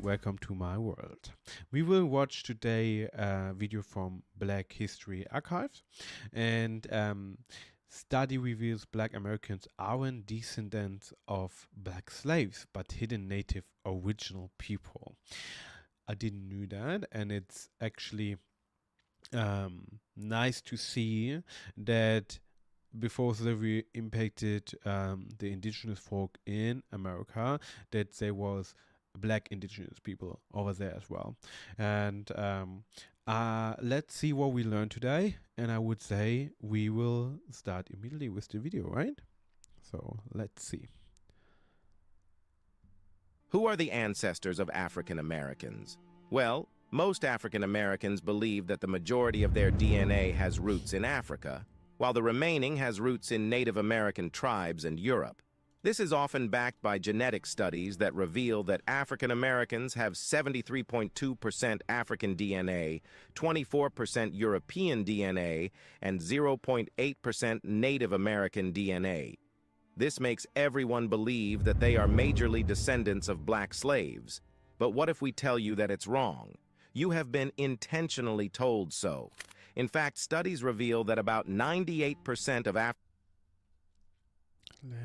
welcome to my world. We will watch today a video from Black History Archives, and study reveals Black Americans aren't descendants of black slaves but hidden native original people. I didn't know that, and it's actually nice to see that before slavery impacted the indigenous folk in America, that there was black indigenous people over there as well. And let's see what we learned today. And I would say we will start immediately with the video, right? So let's see. Who are the ancestors of African Americans? Well, most African Americans believe that the majority of their DNA has roots in Africa, while the remaining has roots in Native American tribes and Europe. This is often backed by genetic studies that reveal that African Americans have 73.2% African DNA, 24% European DNA, and 0.8% Native American DNA. This makes everyone believe that they are majorly descendants of black slaves. But what if we tell you that it's wrong? You have been intentionally told so. In fact, studies reveal that about 98% of Let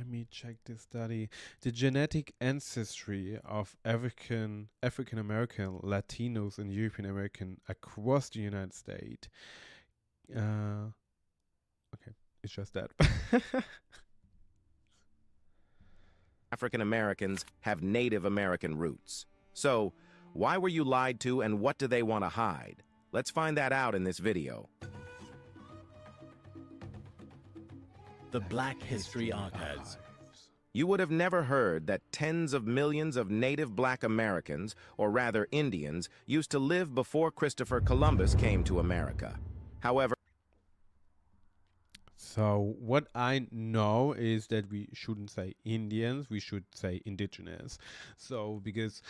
me check this study. The genetic ancestry of African American, Latinos, and European American across the United States. Okay, it's just that. African Americans have Native American roots. So, why were you lied to and what do they want to hide? Let's find that out in this video. The Black History Archives. You would have never heard that tens of millions of native black Americans, or rather Indians, used to live before Christopher Columbus came to America. However, So what I know is that we shouldn't say Indians, we should say indigenous. So because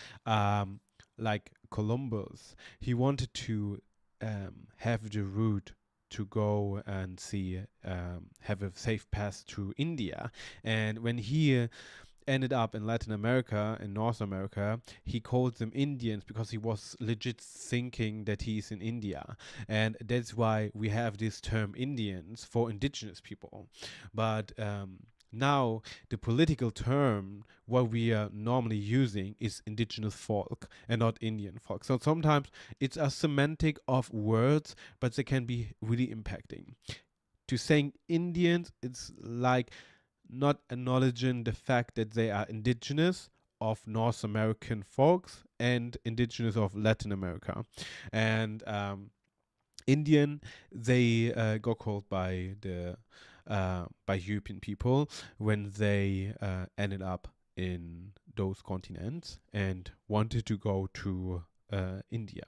like Columbus, he wanted to have the route to go and see, have a safe path to India. And when he ended up in Latin America, in North America, he called them Indians because he was legit thinking that he's in India. And that's why we have this term Indians for indigenous people. But now the political term what we are normally using is indigenous folk and not Indian folk. So sometimes it's a semantic of words, but they can be really impacting. To saying Indians, it's like not acknowledging the fact that they are indigenous of North American folks and indigenous of Latin America. And Indian, they got called by European people when they ended up in those continents and wanted to go to India.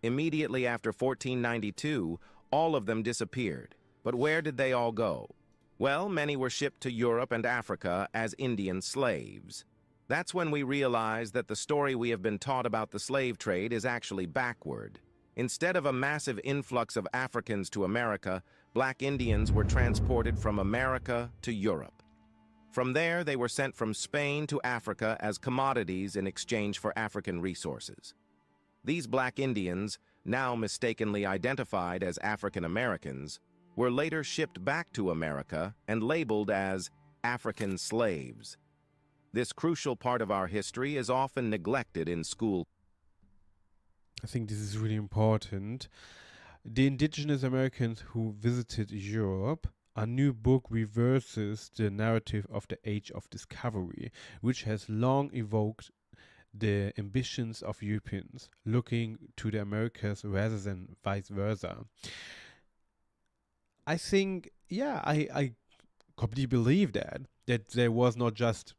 Immediately after 1492, all of them disappeared. But where did they all go? Well, many were shipped to Europe and Africa as Indian slaves. That's when we realized that the story we have been taught about the slave trade is actually backward. Instead of a massive influx of Africans to America, black Indians were transported from America to Europe. From there, they were sent from Spain to Africa as commodities in exchange for African resources. These black Indians, now mistakenly identified as African Americans, were later shipped back to America and labeled as African slaves. This crucial part of our history is often neglected in school. I think this is really important. The indigenous Americans who visited Europe, a new book reverses the narrative of the Age of Discovery, which has long evoked the ambitions of Europeans, looking to the Americas rather than vice versa. I think, yeah, I completely believe that there was not just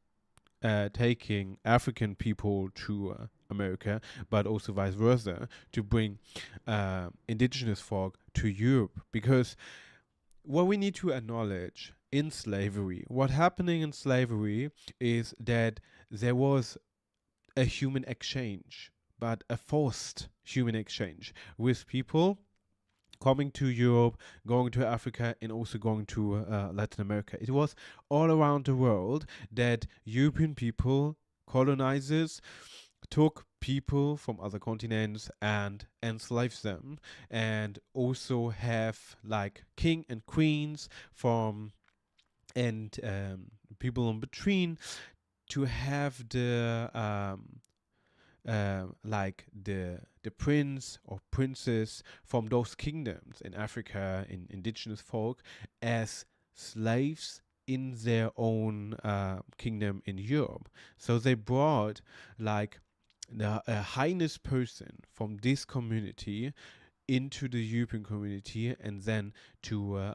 taking African people to America, but also vice versa, to bring indigenous folk to Europe. Because what we need to acknowledge in slavery, what happening in slavery is that there was a human exchange, but a forced human exchange with people coming to Europe, going to Africa, and also going to Latin America. It was all around the world that European people, colonizers, took people from other continents and enslaved them, and also have like king and queens from and people in between to have the like the prince or princess from those kingdoms in Africa, in indigenous folk, as slaves in their own kingdom in Europe. So they brought like a highness person from this community into the European community, and then to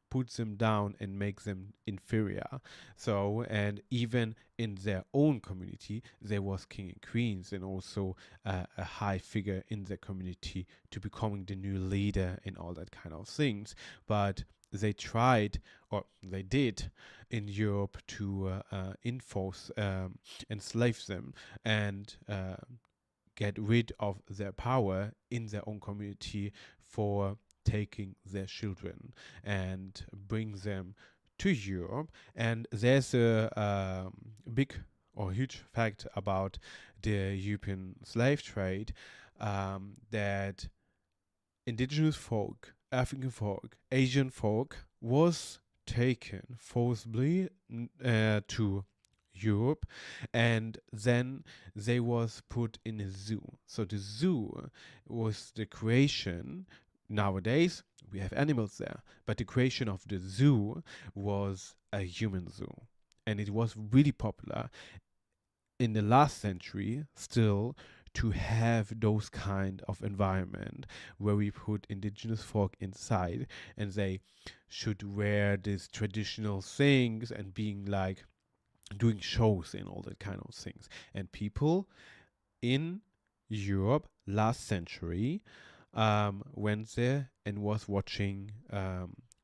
put them down and make them inferior. So, and even in their own community, there was king and queens, and also a high figure in the community to becoming the new leader and all that kind of things. But they tried, or they did, in Europe to enforce, enslave them, and get rid of their power in their own community for taking their children and bring them to Europe. And there's a big or huge fact about the European slave trade, that indigenous folk, African folk, Asian folk was taken forcibly to Europe, and then they was put in a zoo. So the zoo was the creation. Nowadays we have animals there, but the creation of the zoo was a human zoo, and it was really popular in the last century still to have those kind of environment where we put indigenous folk inside, and they should wear these traditional things and being like doing shows and all that kind of things. And people in Europe last century went there and was watching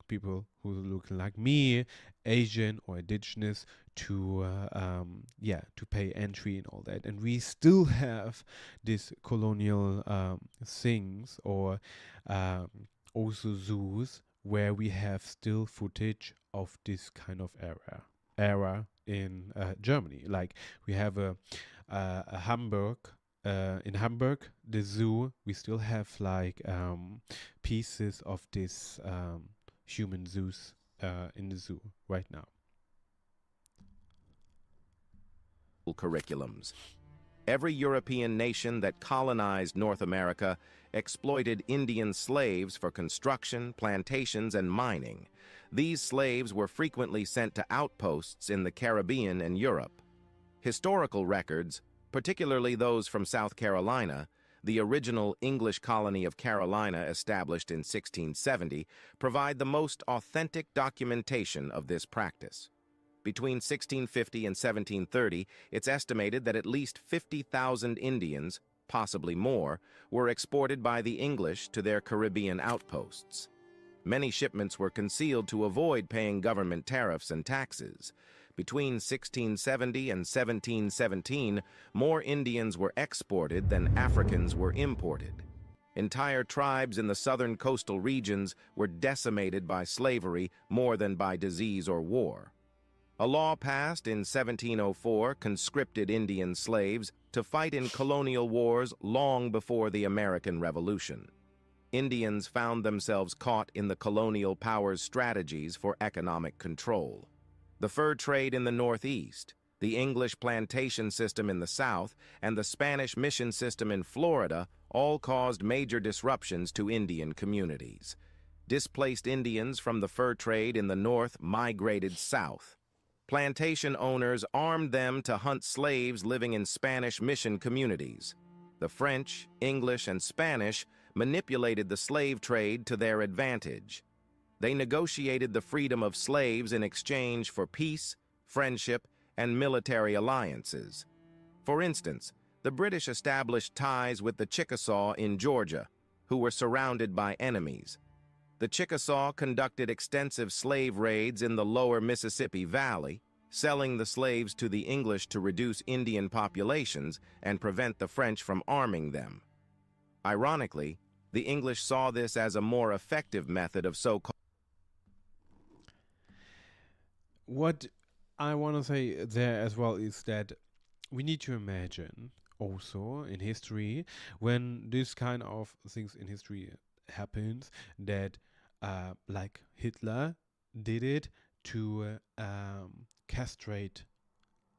people who look like me, Asian or indigenous, to to pay entry and all that. And we still have this colonial things, or also zoos where we have still footage of this kind of era in Germany. Like we have a Hamburg. In Hamburg, the zoo, we still have like pieces of this human zoos in the zoo right now. Curriculums. Every European nation that colonized North America exploited Indian slaves for construction, plantations, and mining. These slaves were frequently sent to outposts in the Caribbean and Europe. Historical records, particularly those from South Carolina, the original English colony of Carolina established in 1670, provide the most authentic documentation of this practice. Between 1650 and 1730, it's estimated that at least 50,000 Indians, possibly more, were exported by the English to their Caribbean outposts. Many shipments were concealed to avoid paying government tariffs and taxes. Between 1670 and 1717, more Indians were exported than Africans were imported. Entire tribes in the southern coastal regions were decimated by slavery more than by disease or war. A law passed in 1704 conscripted Indian slaves to fight in colonial wars long before the American Revolution. Indians found themselves caught in the colonial powers' strategies for economic control. The fur trade in the Northeast, the English plantation system in the South, and the Spanish mission system in Florida all caused major disruptions to Indian communities. Displaced Indians from the fur trade in the North migrated south. Plantation owners armed them to hunt slaves living in Spanish mission communities. The French, English, and Spanish manipulated the slave trade to their advantage. They negotiated the freedom of slaves in exchange for peace, friendship, and military alliances. For instance, the British established ties with the Chickasaw in Georgia, who were surrounded by enemies. The Chickasaw conducted extensive slave raids in the lower Mississippi Valley, selling the slaves to the English to reduce Indian populations and prevent the French from arming them. Ironically, The English saw this as a more effective method of so-called What I want to say there as well is that we need to imagine also in history when this kind of things in history happens that like Hitler did it to castrate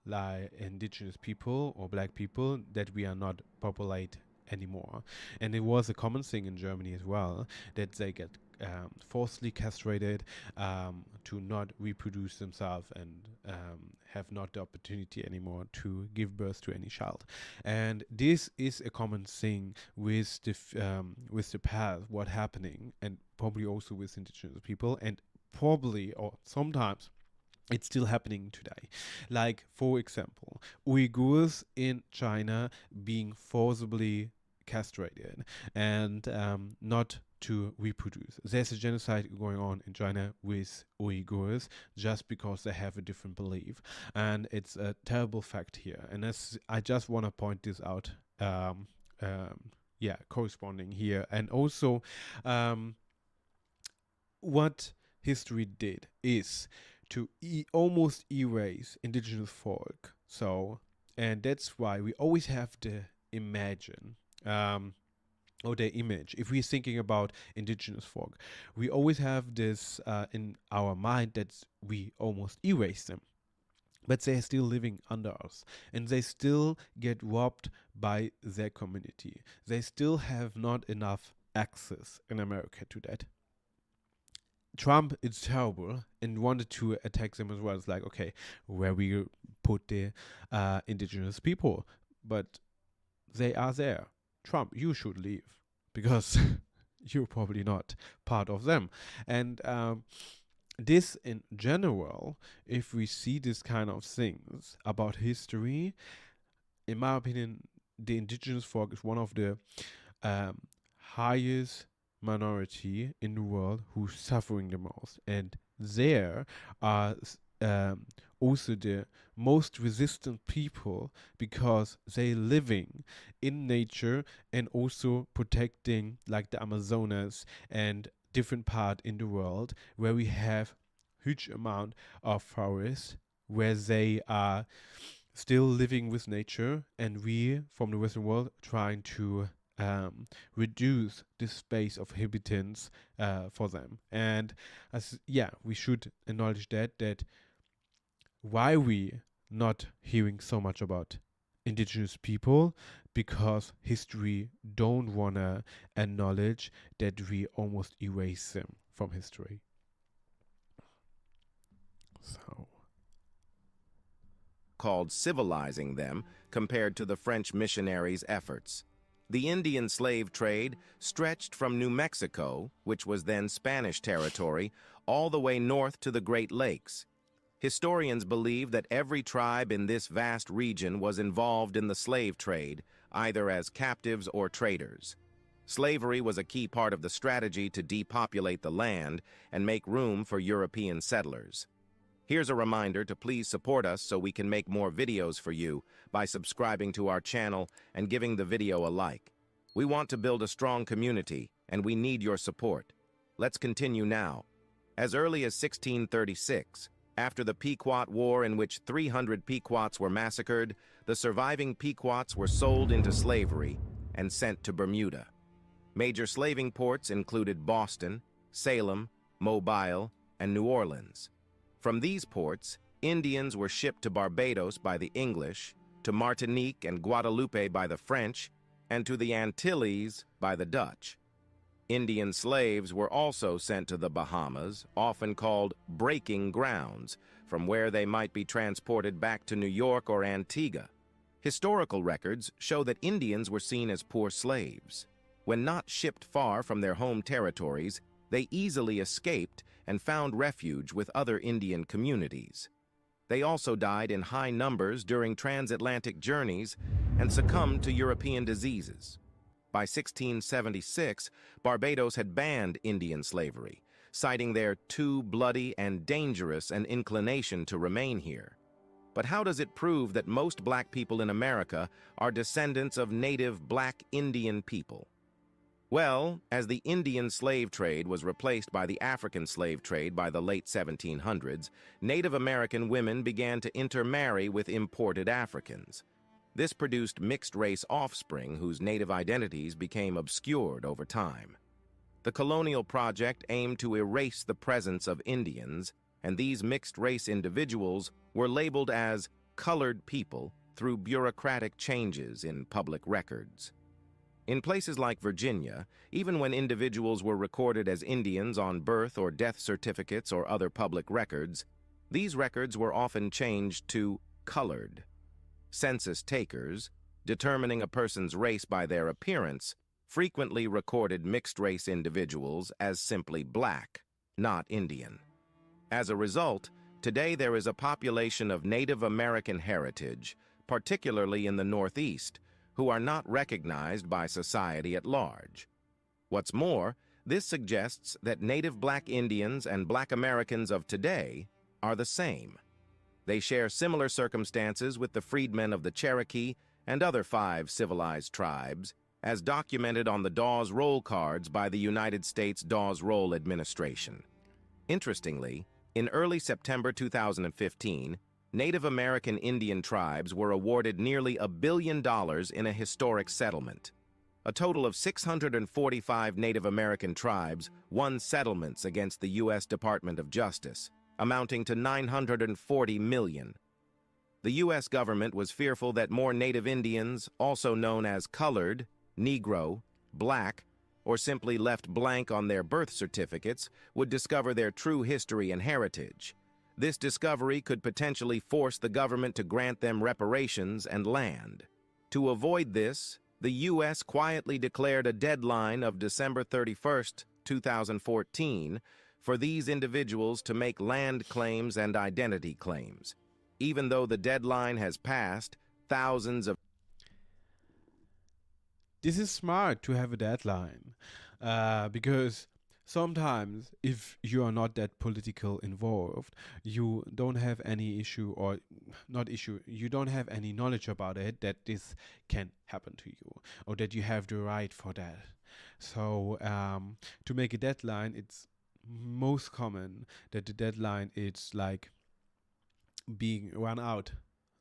like indigenous people or black people that we are not populate anymore. And it was a common thing in Germany as well that they get forcibly castrated to not reproduce themselves and have not the opportunity anymore to give birth to any child. And this is a common thing with the past, what happening, and probably also with indigenous people, and probably or sometimes it's still happening today. Like, for example, Uyghurs in China being forcibly castrated and not to reproduce. There's a genocide going on in China with Uyghurs just because they have a different belief. And it's a terrible fact here. And I just want to point this out. Corresponding here. And also, what history did is to almost erase indigenous folk. So, and that's why we always have to imagine or the image. If we're thinking about indigenous folk, we always have this in our mind that we almost erase them. But they're still living under us, and they still get robbed by their community. They still have not enough access in America to that. Trump is terrible and wanted to attack them as well. It's like, okay, where we put the indigenous people, but they are there. Trump, you should leave because you're probably not part of them. And this in general, if we see this kind of things about history, in my opinion, the indigenous folk is one of the highest minority in the world who's suffering the most, and there are also the most resistant people because they living in nature and also protecting like the Amazonas and different part in the world where we have huge amount of forests where they are still living with nature, and we from the Western world trying to reduce the space of inhabitants for them. And we should acknowledge that why we not hearing so much about indigenous people, because history don't wanna acknowledge that we almost erase them from history. So called civilizing them compared to the French missionaries' efforts. The Indian slave trade stretched from New Mexico, which was then Spanish territory, all the way north to the Great Lakes. Historians believe that every tribe in this vast region was involved in the slave trade, either as captives or traders. Slavery was a key part of the strategy to depopulate the land and make room for European settlers. Here's a reminder to please support us so we can make more videos for you by subscribing to our channel and giving the video a like. We want to build a strong community, and we need your support. Let's continue now. As early as 1636, after the Pequot War in which 300 Pequots were massacred, the surviving Pequots were sold into slavery and sent to Bermuda. Major slaving ports included Boston, Salem, Mobile, and New Orleans. From these ports, Indians were shipped to Barbados by the English, to Martinique and Guadeloupe by the French, and to the Antilles by the Dutch. Indian slaves were also sent to the Bahamas, often called breaking grounds, from where they might be transported back to New York or Antigua. Historical records show that Indians were seen as poor slaves. When not shipped far from their home territories, they easily escaped and found refuge with other Indian communities. They also died in high numbers during transatlantic journeys and succumbed to European diseases. By 1676, Barbados had banned Indian slavery, citing their too bloody and dangerous an inclination to remain here. But how does it prove that most black people in America are descendants of native black Indian people? Well, as the Indian slave trade was replaced by the African slave trade by the late 1700s, Native American women began to intermarry with imported Africans. This produced mixed-race offspring whose native identities became obscured over time. The Colonial Project aimed to erase the presence of Indians, and these mixed-race individuals were labeled as colored people through bureaucratic changes in public records. In places like Virginia, even when individuals were recorded as Indians on birth or death certificates or other public records, these records were often changed to colored. Census takers, determining a person's race by their appearance, frequently recorded mixed-race individuals as simply black, not Indian. As a result, today there is a population of Native American heritage, particularly in the Northeast, who are not recognized by society at large. What's more, this suggests that native black Indians and black Americans of today are the same. They share similar circumstances with the freedmen of the Cherokee and other 5 civilized tribes, as documented on the Dawes Roll cards by the United States Dawes Roll Administration. Interestingly, in early September 2015, Native American Indian tribes were awarded nearly $1 billion in a historic settlement. A total of 645 Native American tribes won settlements against the U.S. Department of Justice, amounting to $940 million. The U.S. government was fearful that more Native Indians, also known as colored, Negro, black, or simply left blank on their birth certificates, would discover their true history and heritage. This discovery could potentially force the government to grant them reparations and land. To avoid this, the U.S. quietly declared a deadline of December 31, 2014, for these individuals to make land claims and identity claims. Even though the deadline has passed, thousands of This is smart to have a deadline, because sometimes if you are not that political involved, you don't have any issue, or not issue, you don't have any knowledge about it, that this can happen to you, or that you have the right for that. So to make a deadline, it's most common that the deadline is like being run out.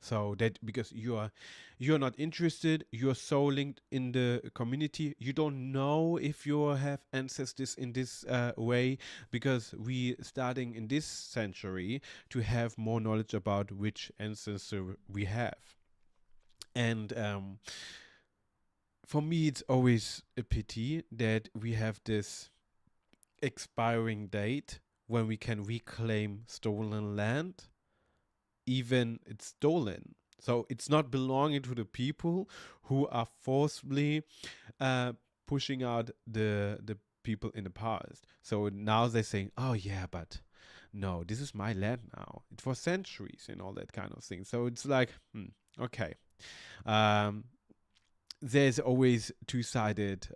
So that because you're not interested, you're so linked in the community, you don't know if you have ancestors in this way, because we starting in this century to have more knowledge about which ancestor we have. And for me, it's always a pity that we have this expiring date when we can reclaim stolen land, even it's stolen. So it's not belonging to the people who are forcibly pushing out the people in the past. So now they're saying, oh yeah, but no, this is my land now. It was centuries and all that kind of thing. So it's like, okay. There's always two-sided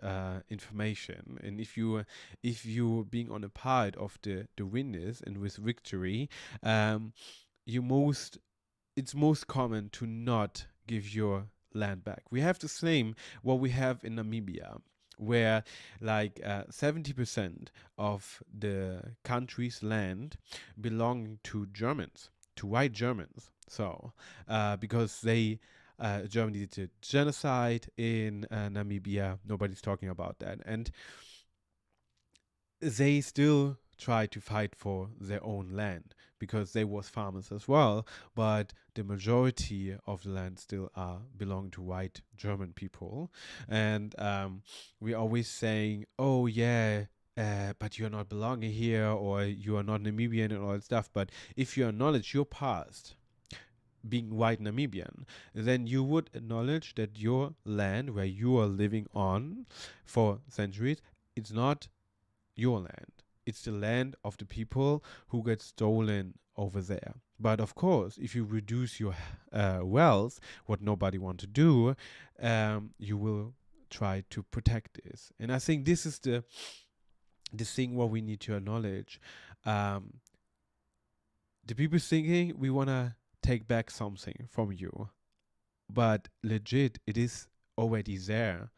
information, and if you being on a part of the winners and with victory, it's most common to not give your land back. We have the same what we have in Namibia, where like 70% of the country's land belong to Germans, to white Germans. So because Germany did a genocide in Namibia, nobody's talking about that, and they still try to fight for their own land because they was farmers as well, but the majority of the land still belong to white German people. And we're always saying, oh yeah, but you're not belonging here, or you are not Namibian and all that stuff. But if you acknowledge your past, being white Namibian, then you would acknowledge that your land where you are living on for centuries, it's not your land. It's the land of the people who get stolen over there. But of course, if you reduce your wealth, what nobody want to do, you will try to protect this. And I think this is the thing what we need to acknowledge. The people thinking we want to take back something from you, but legit, it is already there.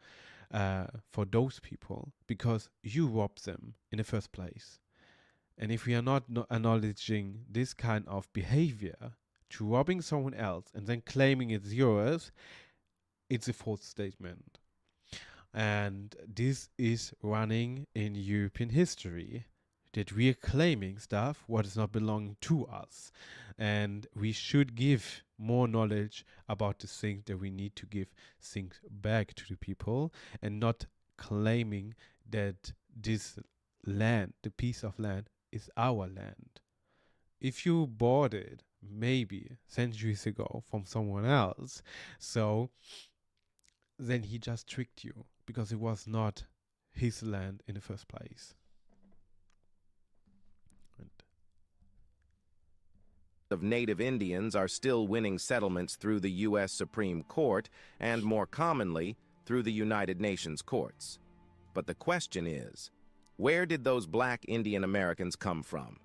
for those people because you robbed them in the first place. And if we are not acknowledging this kind of behavior to robbing someone else and then claiming it's yours, it's a false statement. And this is running in European history, that we are claiming stuff what is not belonging to us. And we should give more knowledge about the things that we need to give things back to the people, and not claiming that this land, the piece of land, is our land. If you bought it maybe centuries ago from someone else, so then he just tricked you because it was not his land in the first place. Of native Indians are still winning settlements through the U.S. Supreme Court and, more commonly, through the United Nations courts. But the question is, where did those black Indian Americans come from?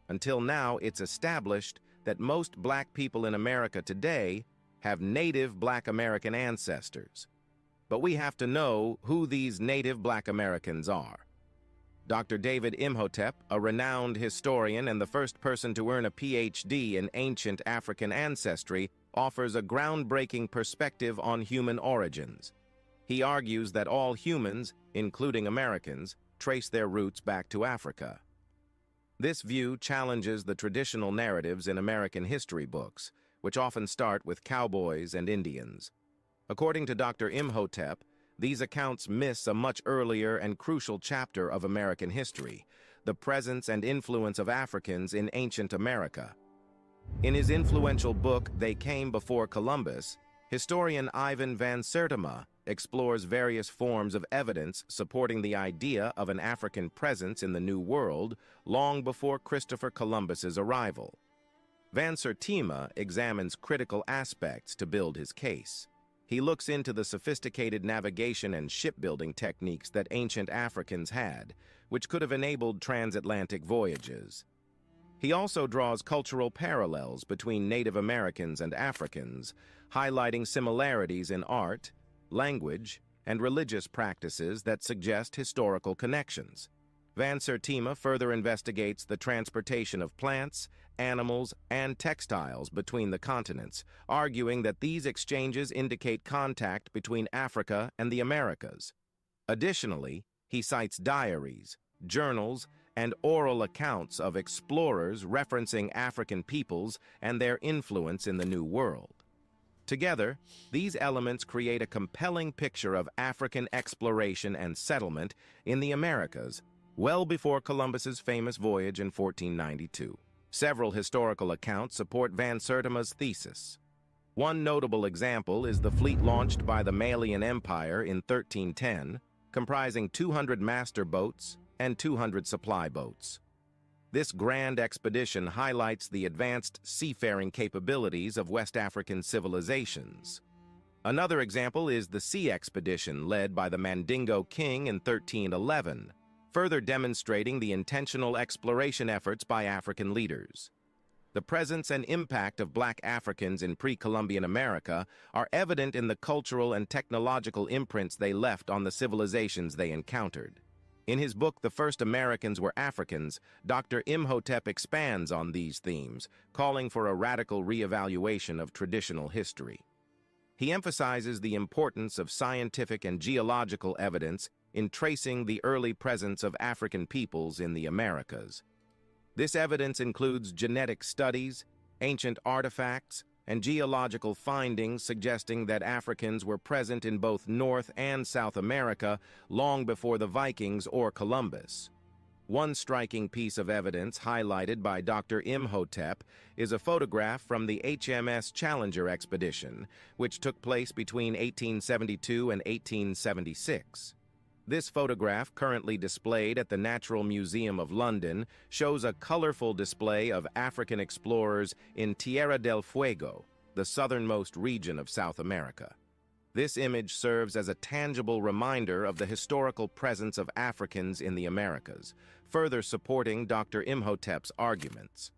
Until now, it's established that most black people in America today have native black American ancestors. But we have to know who these native black Americans are. Dr. David Imhotep, a renowned historian and the first person to earn a PhD in ancient African ancestry, offers a groundbreaking perspective on human origins. He argues that all humans, including Americans, trace their roots back to Africa. This view challenges the traditional narratives in American history books, which often start with cowboys and Indians. According to Dr. Imhotep, these accounts miss a much earlier and crucial chapter of American history, the presence and influence of Africans in ancient America. In his influential book, They Came Before Columbus, historian Ivan van Sertima explores various forms of evidence supporting the idea of an African presence in the New World long before Christopher Columbus's arrival. Van Sertima examines critical aspects to build his case. He looks into the sophisticated navigation and shipbuilding techniques that ancient Africans had, which could have enabled transatlantic voyages. He also draws cultural parallels between Native Americans and Africans, highlighting similarities in art, language, and religious practices that suggest historical connections. Van Sertima further investigates the transportation of plants, animals, and textiles between the continents, arguing that these exchanges indicate contact between Africa and the Americas. Additionally, he cites diaries, journals, and oral accounts of explorers referencing African peoples and their influence in the New World. Together, these elements create a compelling picture of African exploration and settlement in the Americas well before Columbus's famous voyage in 1492. Several historical accounts support Van Sertima's thesis. One notable example is the fleet launched by the Malian Empire in 1310, comprising 200 master boats and 200 supply boats. This grand expedition highlights the advanced seafaring capabilities of West African civilizations. Another example is the sea expedition led by the Mandingo king in 1311, further demonstrating the intentional exploration efforts by African leaders. The presence and impact of black Africans in pre-Columbian America are evident in the cultural and technological imprints they left on the civilizations they encountered. In his book, The First Americans Were Africans, Dr. Imhotep expands on these themes, calling for a radical reevaluation of traditional history. He emphasizes the importance of scientific and geological evidence in tracing the early presence of African peoples in the Americas. This evidence includes genetic studies, ancient artifacts, and geological findings suggesting that Africans were present in both North and South America long before the Vikings or Columbus. One striking piece of evidence highlighted by Dr. Imhotep is a photograph from the HMS Challenger expedition, which took place between 1872 and 1876. This photograph, currently displayed at the Natural Museum of London, shows a colorful display of African explorers in Tierra del Fuego, the southernmost region of South America. This image serves as a tangible reminder of the historical presence of Africans in the Americas, further supporting Dr. Imhotep's arguments.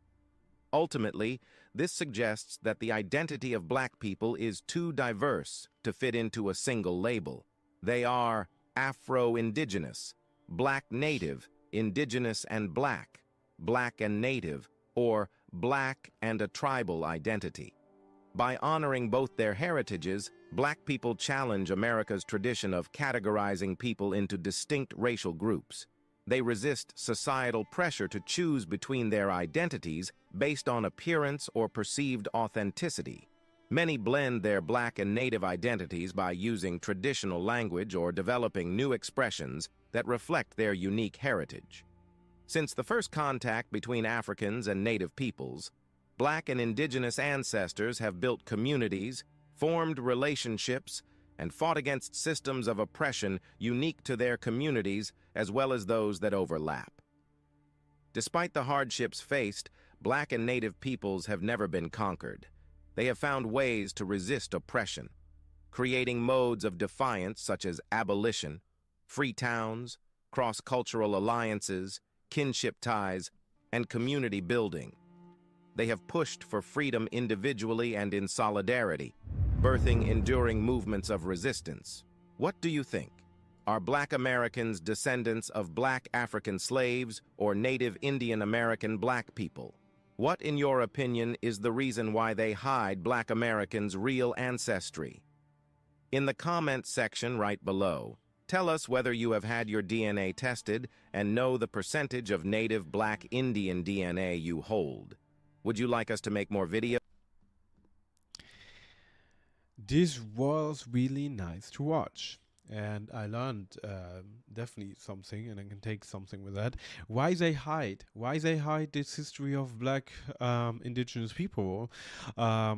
Ultimately, this suggests that the identity of black people is too diverse to fit into a single label. They are Afro-Indigenous, Black Native, Indigenous and Black, Black and Native, or Black and a tribal identity. By honoring both their heritages, Black people challenge America's tradition of categorizing people into distinct racial groups. They resist societal pressure to choose between their identities based on appearance or perceived authenticity. Many blend their Black and Native identities by using traditional language or developing new expressions that reflect their unique heritage. Since the first contact between Africans and Native peoples, Black and Indigenous ancestors have built communities, formed relationships, and fought against systems of oppression unique to their communities as well as those that overlap. Despite the hardships faced, Black and Native peoples have never been conquered. They have found ways to resist oppression, creating modes of defiance such as abolition, free towns, cross-cultural alliances, kinship ties, and community building. They have pushed for freedom individually and in solidarity, birthing enduring movements of resistance. What do you think? Are Black Americans descendants of Black African slaves or Native Indian American Black people? What, in your opinion, is the reason why they hide Black Americans' real ancestry? In the comments section right below, tell us whether you have had your DNA tested and know the percentage of Native Black Indian DNA you hold. Would you like us to make more videos? This was really nice to watch. And I learned definitely something, and I can take something with that. Why they hide? Why they hide this history of Black indigenous people? I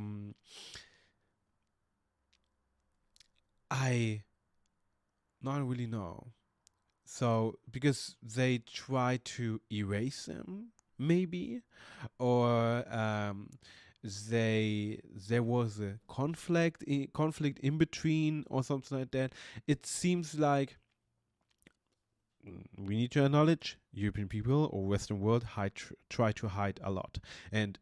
not really know. So because they try to erase them, maybe, or there was a conflict in between or something like that. It seems like we need to acknowledge European people or Western world try to hide a lot, and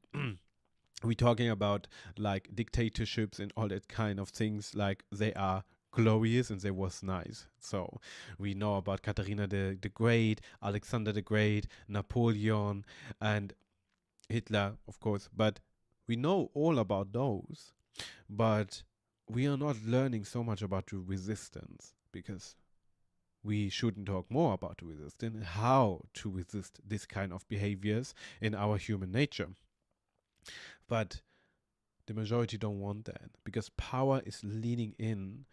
we're talking about like dictatorships and all that kind of things. Like they are glorious and they was nice. So we know about Katharina the Great, Alexander the Great, Napoleon, and Hitler, of course. But we know all about those, but we are not learning so much about the resistance, because we shouldn't talk more about the resistance, how to resist this kind of behaviors in our human nature. But the majority don't want that, because power is leaning in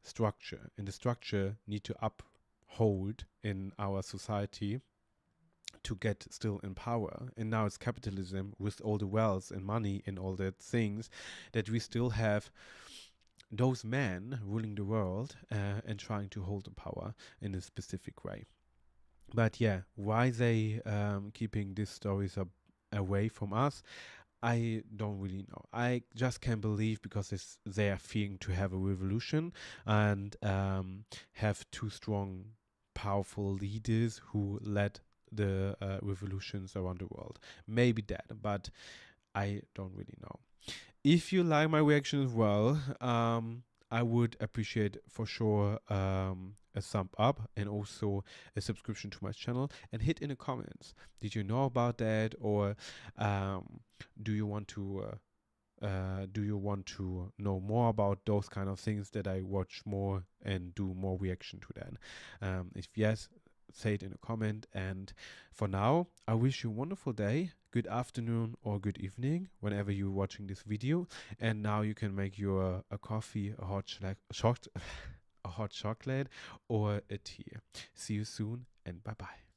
structure, and the structure need to uphold in our society to get still in power. And now it's capitalism with all the wealth and money and all that things, that we still have those men ruling the world and trying to hold the power in a specific way. But yeah, why they keeping these stories away from us, I don't really know. I just can't believe, because they are fearing to have a revolution and have two strong, powerful leaders who led the revolutions around the world. Maybe that, but I don't really know. If you like my reaction as well, I would appreciate for sure a thumb up and also a subscription to my channel, and hit in the comments. Did you know about that, or do you want to know more about those kind of things that I watch more and do more reaction to that? If yes, say it in a comment. And for now, I wish you a wonderful day, good afternoon or good evening whenever you're watching this video. And now you can make your a coffee, a hot chocolate or a tea. See you soon, and bye bye.